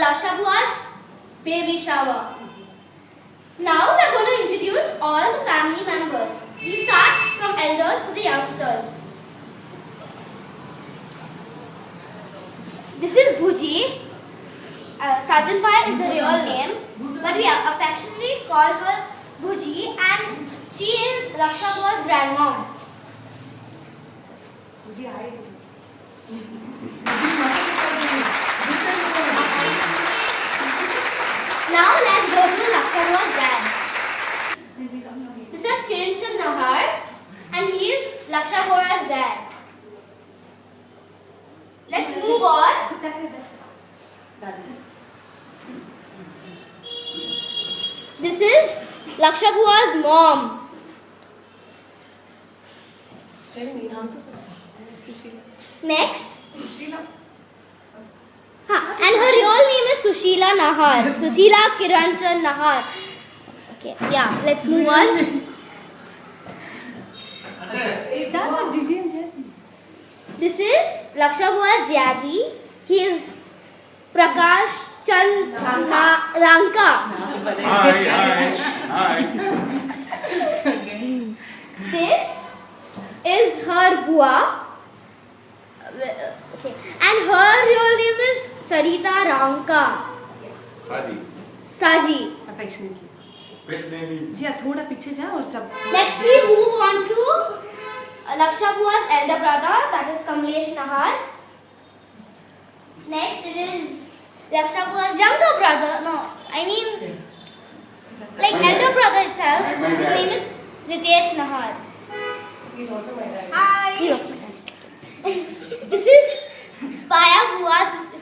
Laksha Bua's baby shower. Now we are going to introduce all the family members. We start from elders to the youngsters. This is Bhuji. Sajan Pai is her real name, but we affectionately call her Bhuji, and she is Laksha Bua's grandmom. Now let's go to Laksha Bua's dad. This is Kiranchand Nahar, and he is Laksha Bua's dad. Let's move on. This is Laksha Bua's mom. Next. And her real name is Sushila Nahar. Sushila Kiranchand Nahar. Okay, yeah, let's move on. This is Laksha Bua's Jaji. He is Prakash Chand Ranka. Hi. This is her Bua. Okay. And her real name is Sarita Ranka. Saji. Affectionately. Pet name is. जी थोड़ा पीछे जा और सब. Next we move on to Laksha Bua's elder brother, that is Kamlesh Nahar. Next it is Laksha Bua's younger brother. No, I mean like elder brother itself. His name is Ritesh Nahar. He's also my dad. Hi. This is Paya Bua,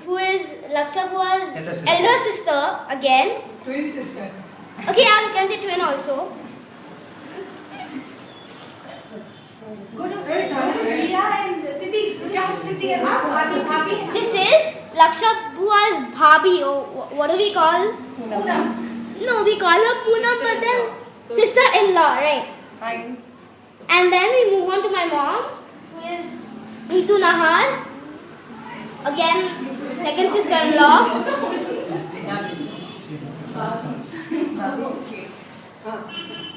who is Laksha Bua's elder sister again. Twin sister. Okay, yeah, we can say twin also. Go to Jia and Siddhi. Siddhi and Bhabi. This is Laksha Bua's Bhabi, or what do we call? Poonam. No, we call her Poonam, but then sister-in-law, right? Fine. And then we move on to my mom, who is Neetu Nahar. Again, second sister-in-law. Okay.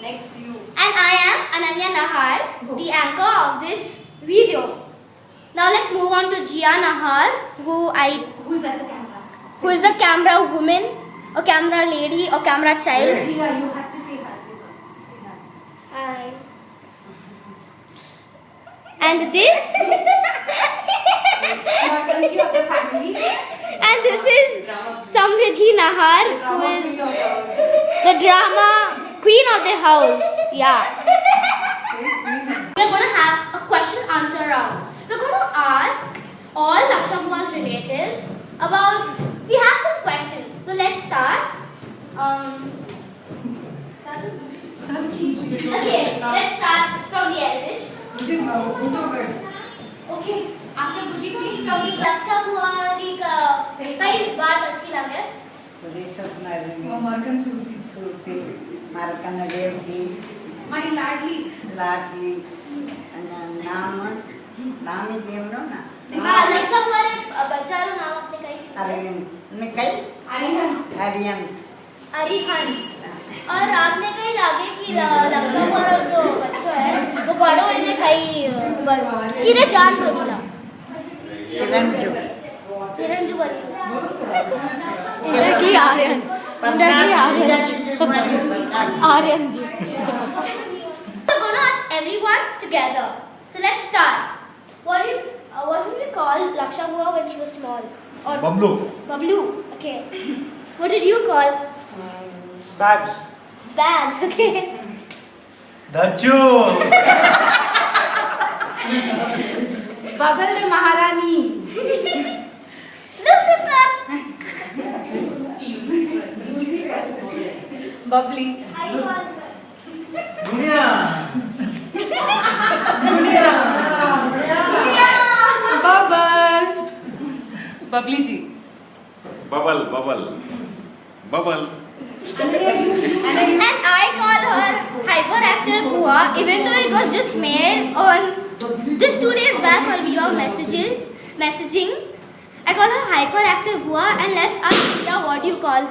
Next you. And I am Ananya Nahar, the anchor of this video. Now let's move on to Jia Nahar, Who's at the camera? who is the camera woman, or camera lady, or camera child. Jia, you have to say hi. Hi. And this, You of the family. and this is Samriddhi Nahar, who is the drama queen of the house. Yeah. We're going to have a question answer round. We're going to ask all Laksha Bua's relatives about, we have some questions. So let's start. Okay, let's start from the eldest. Okay. After Bhuji, please come to Laksha Bua की कई बात अच्छी लगे. Markan Surti. My ladly. हाँ, Laksha Bua ने बच्चा रो नाम अपने कहीं Arihan. अरिहन. और आपने कहीं लागे कि लक्ष्य पर जो बच्चों है वो बड़ों इन्हें कहीं किरे जान तो मिला किरण जो बड़ी इधर की आर्यन जी. We're gonna ask everyone together. So let's start. What did you call Laksha Bua when she was small? Or Bablu. Okay. What did you call? Babs. Babs. Okay. Dachu. Bubble the Maharani. Lucifer. Bubbly. Dunia. Bubble. Bubbly ji. Bubble. And I call her hyperactive Bua, even though it was just made on just 2 days back while we were messaging. I call her hyperactive Bua, and let's ask Sia do you call?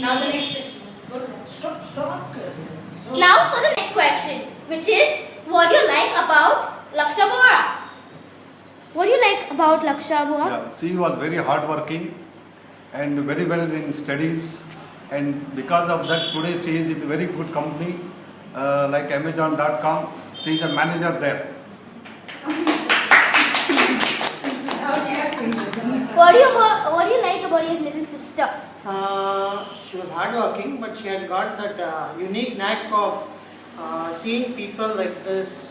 Now the next question. Now for the next question, which is, what do you like about Laksha Bohra? What do you like about Laksha Bohra? Yeah, she was very hardworking and very well in studies, and because of that today she is in a very good company like Amazon.com. She is a manager there. What do you like about your little sister? She was hardworking, but she had got that unique knack of seeing people like this,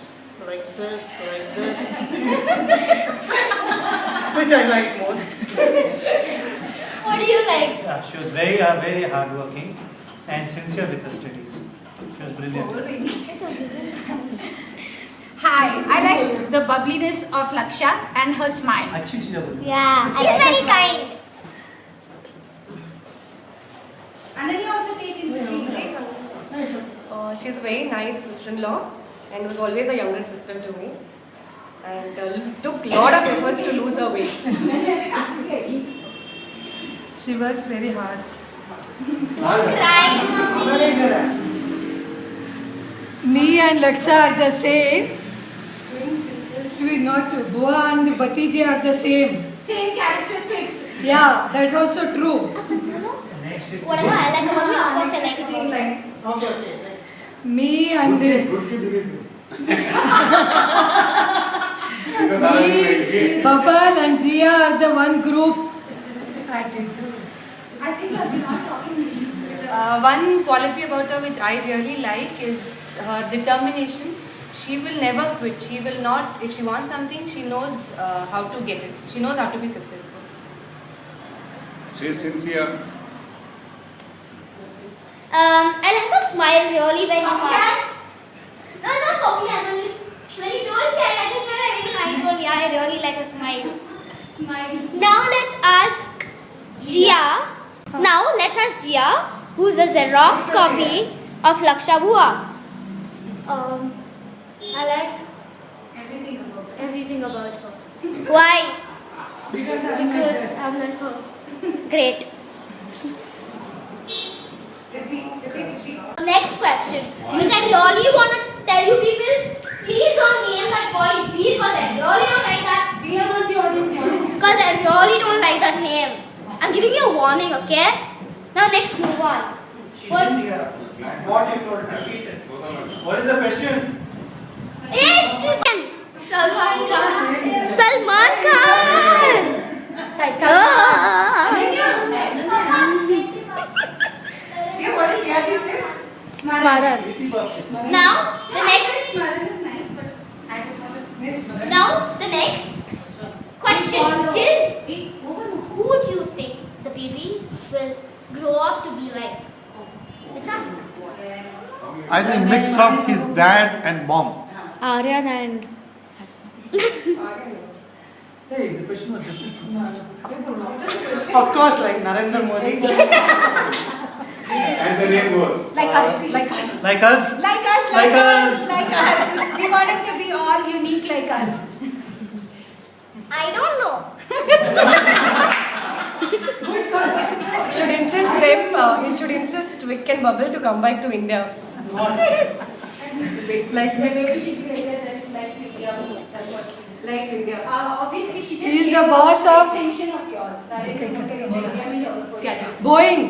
which I like most. What do you like? Yeah, she was very hardworking and sincere with her studies. She was brilliant. Hi, I like the bubbliness of Laksha and her smile. Yeah, she's very kind. And then you also take in between, right? She's a very nice sister-in-law and was always a younger sister to me, and took a lot of efforts to lose her weight. She works very hard. Crying, mommy. Me and Laksha are the same. Twin sisters. Not Boa and Bhatiji are the same. Same characteristics. Yeah, that's also true. Next is Whatever I like about you, of course I like about you. okay. Next. Me and me, Babal and Jia are the one group. Attitude. I think you are not talking. One quality about her which I really like is her determination. She will never quit. She will not, if she wants something, she knows how to get it. She knows how to be successful. She is sincere. I like her smile really very much. No, it's not copycat. When you told she I like her smile, I told you I really like her smile. Now let's ask Jia. Who's a Xerox copy of Laksha Bohra. I like everything about her. Why? Because I'm like her. Great. Next question, which I really want to tell you people, please don't name that boy B, because I really don't like that. We are not the audience. Because I really don't like that name. I'm giving you a warning, okay? Now next, move on. What you told her? What is the question? Salman Khan. Smarter. Now the next question, which is, who do you think the baby will grow up to be like? Let's ask. I think mix of his dad and mom. Aryan and Hey, the question was different. Of course, like Narendra Modi. And the name goes. Like us. Like us? Like us. We want him to be all unique like us. I don't know. It should insist Vic and Bubble to come back to India. Maybe she should like India. Like India. Obviously, she just He is the boss of extension of yours. Boeing.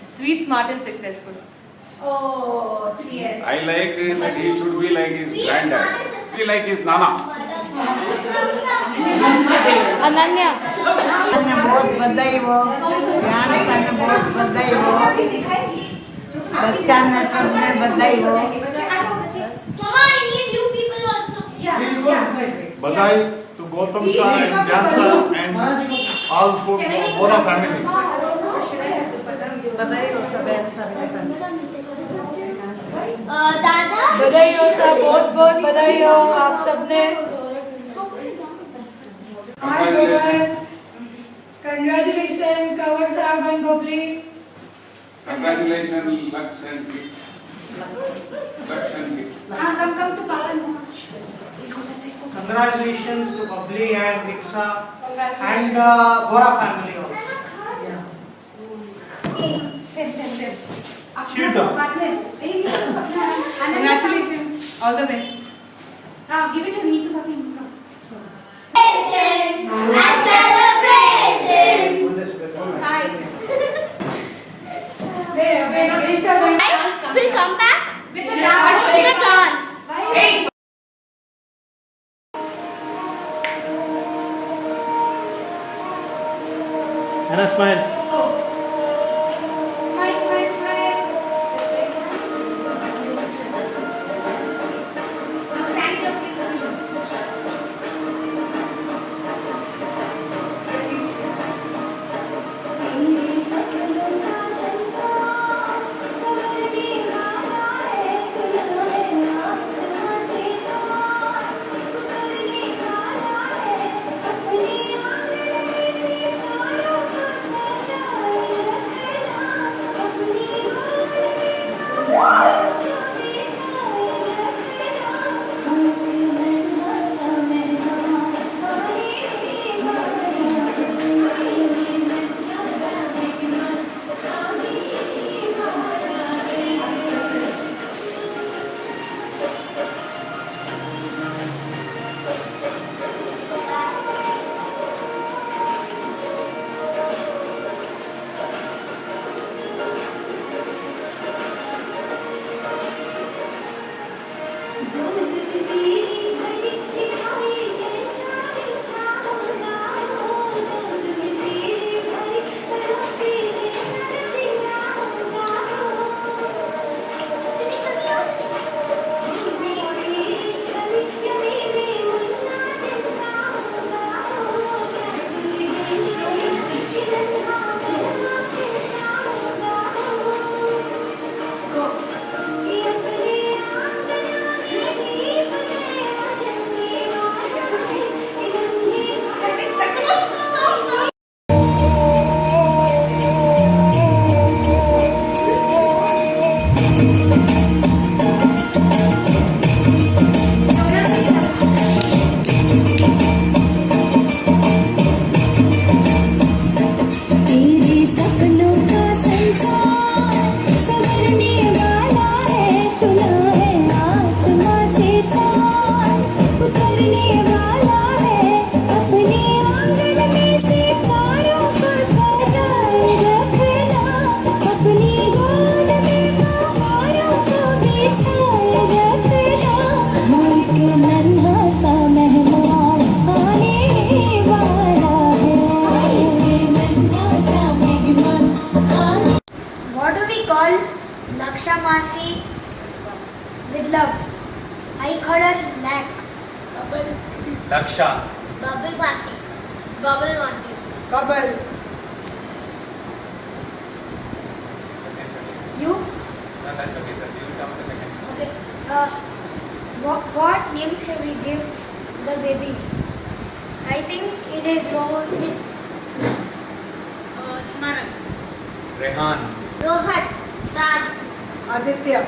Sweet, smart and successful. Oh, 3S. I like that he should be like his granddad. Be like his nana. Ananya. बहुत बधाई हो, ज्ञान सन बहुत बधाई हो, बच्चा ने सबने बधाई हो। Mama, I need you people also. Badai to Gautam sir and Gyan sir and all for Bohra family. बधाई हो सब सबने सब। Dada. बधाई हो साहब, बहुत बहुत बधाई हो आप सबने। हाय बबल, congratulations Kanwar साहब and Bubly. Congratulations, Lux and Vic. Come to Palan. congratulations to Babli and Vixa and the Bora family also. Congratulations. All the best. Give it to Neetu fucking. And celebrations. Hi. We'll come back With to the dance. Hey. Anna, smile. Smile, smile, smile. Now stand up, please. Laksha Masi with love. I call her Lack. Bubble. Laksha. Bubble Masi. Bubble Masi. Bubble. You? No, that's okay, sir. You will come in a second. Okay. What name should we give the baby? I think it is Rohit. Smaran. Rehan. Rohat. Sad. Aditya.